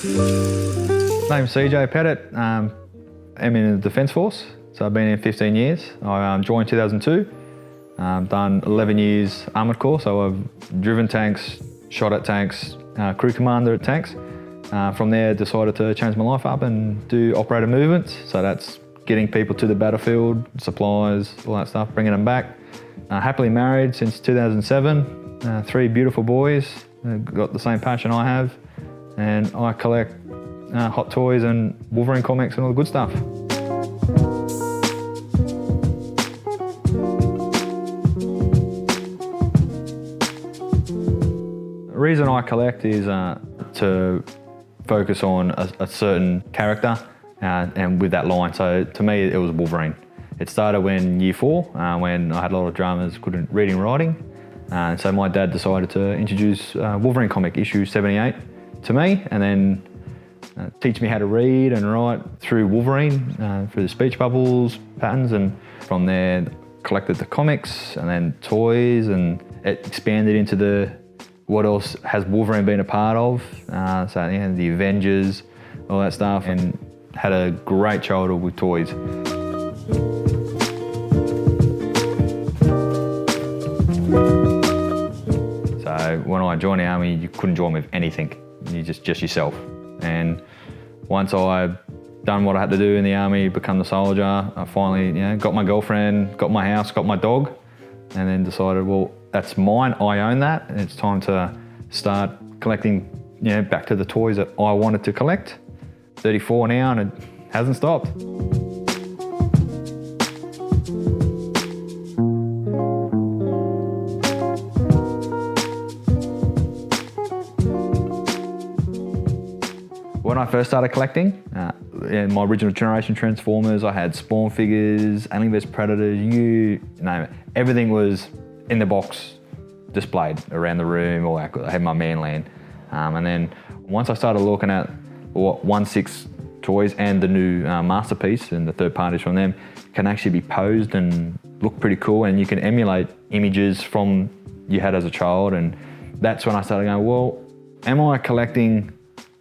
Name's CJ Pettit. I'm in the Defence Force, so I've been in 15 years. I joined 2002. Done 11 years armoured corps, so I've driven tanks, shot at tanks, crew commander at tanks. From there, decided to change my life up and do operator movements. So that's getting people to the battlefield, supplies, all that stuff, bringing them back. Happily married since 2007. 3 beautiful boys, got the same passion I have, and I collect hot toys and Wolverine comics and all the good stuff. The reason I collect is to focus on a certain character and with that line. So to me, it was Wolverine. It started when year 4, when I had a lot of dramas, couldn't read and writing. And so my dad decided to introduce Wolverine comic issue 78 to me, and then teach me how to read and write through Wolverine, through the speech bubbles, patterns, and from there collected the comics and then toys, and it expanded into the what else has Wolverine been a part of. So you know, the Avengers, all that stuff, and had a great childhood with toys. So when I joined the army, you couldn't join with anything. You just yourself. And once I done what I had to do in the army, become the soldier, I finally got my girlfriend, got my house, got my dog, and then decided, well, that's mine, I own that, and it's time to start collecting back to the toys that I wanted to collect. 34 now, and it hasn't stopped. When I first started collecting, in my original generation Transformers, I had Spawn figures, Alien vs Predators, you name it. Everything was in the box, displayed around the room, or I had my Manland. And then once I started looking at what 1/6 toys and the new Masterpiece and the third parties from them can actually be posed and look pretty cool, and you can emulate images from you had as a child, and that's when I started going, well, am I collecting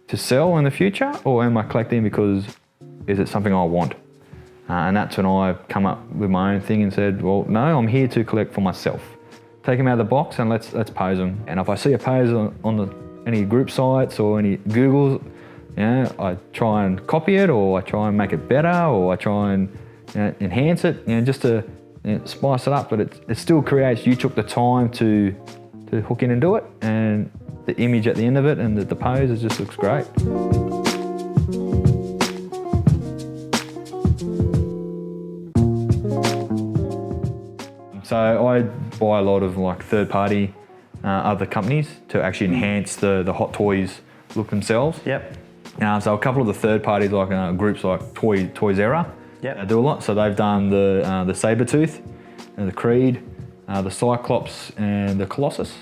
to sell in the future, or am I collecting because is it something I want? And that's when I come up with my own thing and said, well, no, I'm here to collect for myself. Take them out of the box and let's pose them. And if I see a pose on any group sites or any Googles, I try and copy it, or I try and make it better, or I try and enhance it, just to spice it up. But it still creates, you took the time to hook in and do it, and the image at the end of it and the pose, it just looks great. So I buy a lot of like third-party other companies to actually enhance the hot toys look themselves. Yep. So a couple of the third parties, like groups like Toys Era, do a lot. So they've done the Sabretooth, the Creed, the Cyclops, and the Colossus,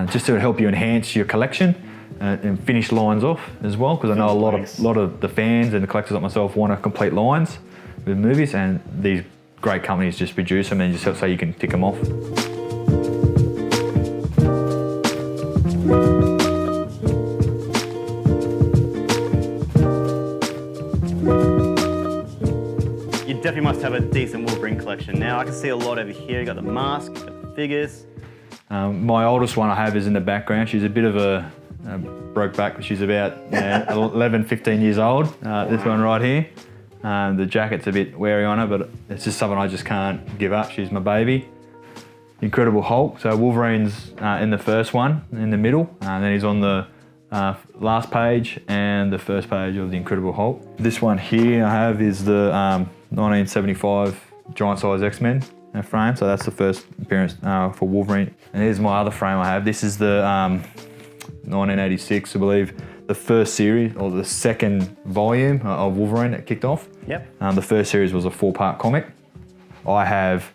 just to help you enhance your collection and finish lines off as well. Because I know a lot of the fans and the collectors like myself want to complete lines with movies, and these great companies just produce them and just so you can tick them off. You definitely must have a decent Wolverine collection. Now I can see a lot over here. You got the mask, the figures. My oldest one I have is in the background. She's a bit of a broke back. She's about 11, 15 years old. This one right here. The jacket's a bit weary on her, but it's just something I just can't give up. She's my baby. Incredible Hulk. So Wolverine's in the first one, in the middle, and then he's on the last page and the first page of the Incredible Hulk. This one here I have is the 1975 Giant Size X-Men frame, so that's the first appearance for Wolverine. And here's my other frame I have. This is the 1986, I believe, the first series, or the second volume of Wolverine that kicked off. Yep. The first series was a 4-part comic. I have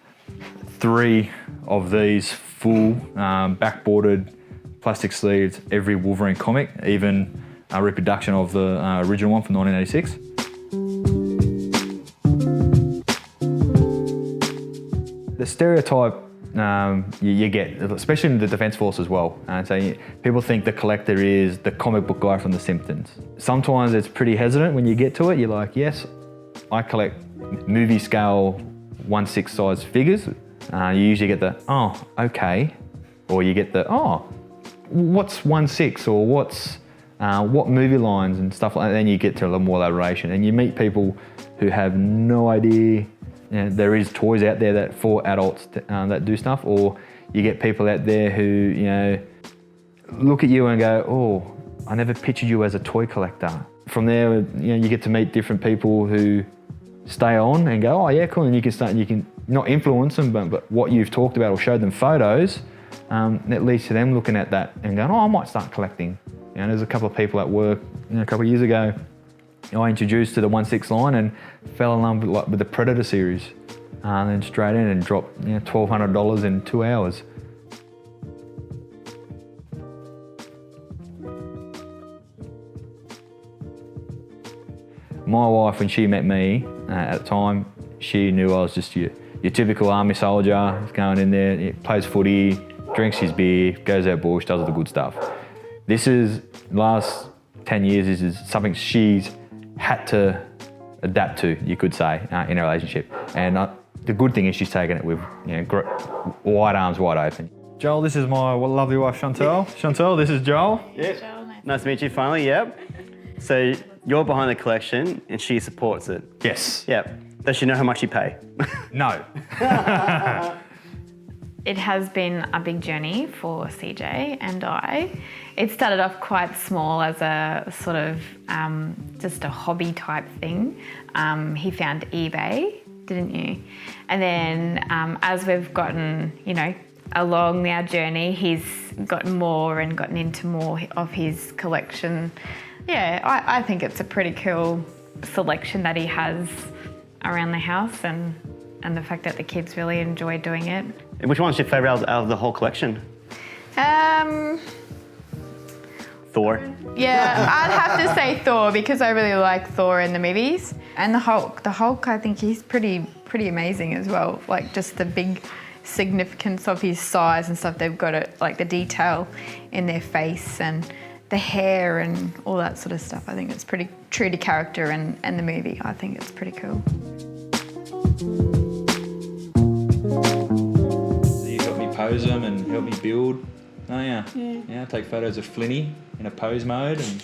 3 of these full backboarded, plastic sleeved, every Wolverine comic, even a reproduction of the original one from 1986. The stereotype you get, especially in the Defence Force as well. And so people think the collector is the comic book guy from The Simpsons. Sometimes it's pretty hesitant when you get to it. You're like, yes, I collect movie scale 1/6 size figures. You usually get the, oh, okay. Or you get the, oh, what's 1/6 or what's, what movie lines and stuff like that. Then you get to a little more elaboration and you meet people who have no idea. There is toys out there that for adults that do stuff, or you get people out there who, look at you and go, oh, I never pictured you as a toy collector. From there, you get to meet different people who stay on and go, oh yeah, cool. And you can not influence them, but what you've talked about or showed them photos, that leads to them looking at that and going, oh, I might start collecting. There's a couple of people at work, a couple of years ago, I introduced to the 1/6 line and fell in love with the Predator series. And then straight in and dropped $1,200 in 2 hours. My wife, when she met me at the time, she knew I was just your typical army soldier, going in there, plays footy, drinks his beer, goes out bush, does all the good stuff. This is, last 10 years, this is something she's had to adapt to, you could say, in a relationship. And the good thing is she's taken it with wide arms wide open. Joel, this is my lovely wife, Chantal. Chantal, this is Joel. Yep. Nice to meet you finally, yep. So you're behind the collection and she supports it. Yes. Yep. Does she know how much you pay? No. It has been a big journey for CJ and I. It started off quite small as a sort of just a hobby type thing. He found eBay, didn't you? And then as we've gotten, along our journey, he's gotten more and gotten into more of his collection. Yeah, I think it's a pretty cool selection that he has around the house and the fact that the kids really enjoy doing it. Which one's your favourite out of the whole collection? Thor. Yeah, I'd have to say Thor because I really like Thor in the movies. And the Hulk. The Hulk, I think he's pretty amazing as well. Like just the big significance of his size and stuff. They've got it, like the detail in their face and the hair and all that sort of stuff. I think it's pretty true to character and the movie. I think it's pretty cool. You help me pose them and help me build. Oh yeah. Yeah, I take photos of Flinny in a pose mode and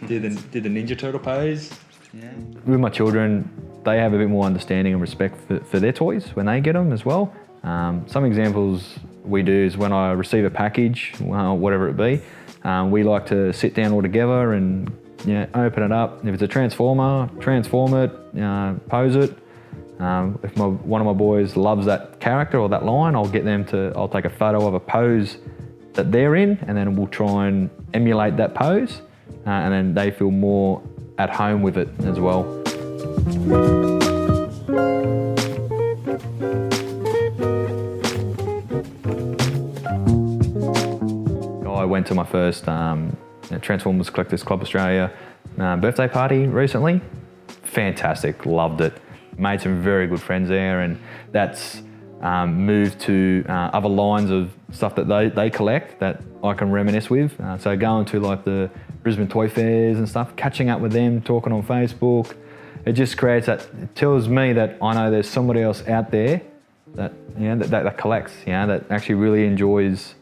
did the Ninja Turtle pose. Yeah. With my children, they have a bit more understanding and respect for their toys when they get them as well. Some examples we do is when I receive a package, whatever it be, we like to sit down all together and open it up. If it's a transformer, transform it, pose it. If one of my boys loves that character or that line, I'll take a photo of a pose that they're in, and then we'll try and emulate that pose, and then they feel more at home with it as well. I went to my first Transformers Collectors Club Australia birthday party recently. Fantastic, loved it. Made some very good friends there, and that's moved to other lines of stuff that they collect that I can reminisce with. So going to like the Brisbane toy fairs and stuff, catching up with them, talking on Facebook, it just creates that, it tells me that I know there's somebody else out there that that collects, that actually really enjoys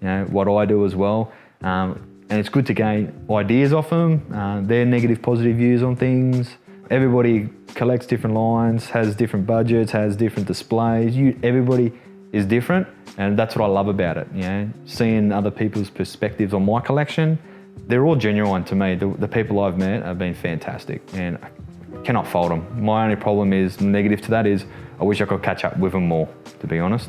what I do as well. And it's good to gain ideas off them, their negative, positive views on things. Everybody collects different lines, has different budgets, has different displays. Everybody is different, and that's what I love about it. Seeing other people's perspectives on my collection, they're all genuine to me. The people I've met have been fantastic, and I cannot fault them. My only problem is, negative to that is, I wish I could catch up with them more, to be honest.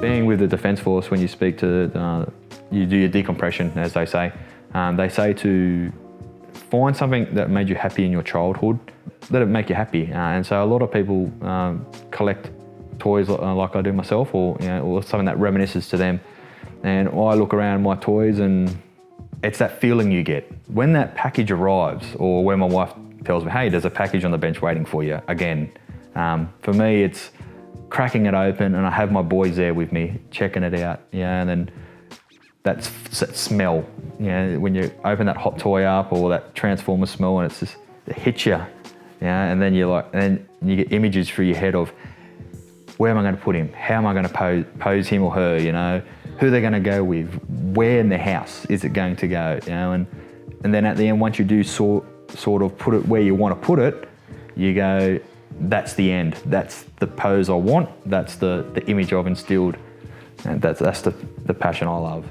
Being with the Defence Force, when you speak to you do your decompression, as they say. They say to find something that made you happy in your childhood, let it make you happy. And so a lot of people collect toys like I do myself, or something that reminisces to them. And I look around my toys and it's that feeling you get. When that package arrives, or when my wife tells me, hey, there's a package on the bench waiting for you again. For me, it's cracking it open, and I have my boys there with me, checking it out, and then that smell, when you open that hot toy up or that Transformer smell, and it hits you, and then and then you get images through your head of, where am I going to put him? How am I going to pose him or her, Who they're going to go with? Where in the house is it going to go, And then at the end, once you do sort of put it where you want to put it, you go, that's the end. That's the pose I want. That's the image I've instilled. And that's the passion I love.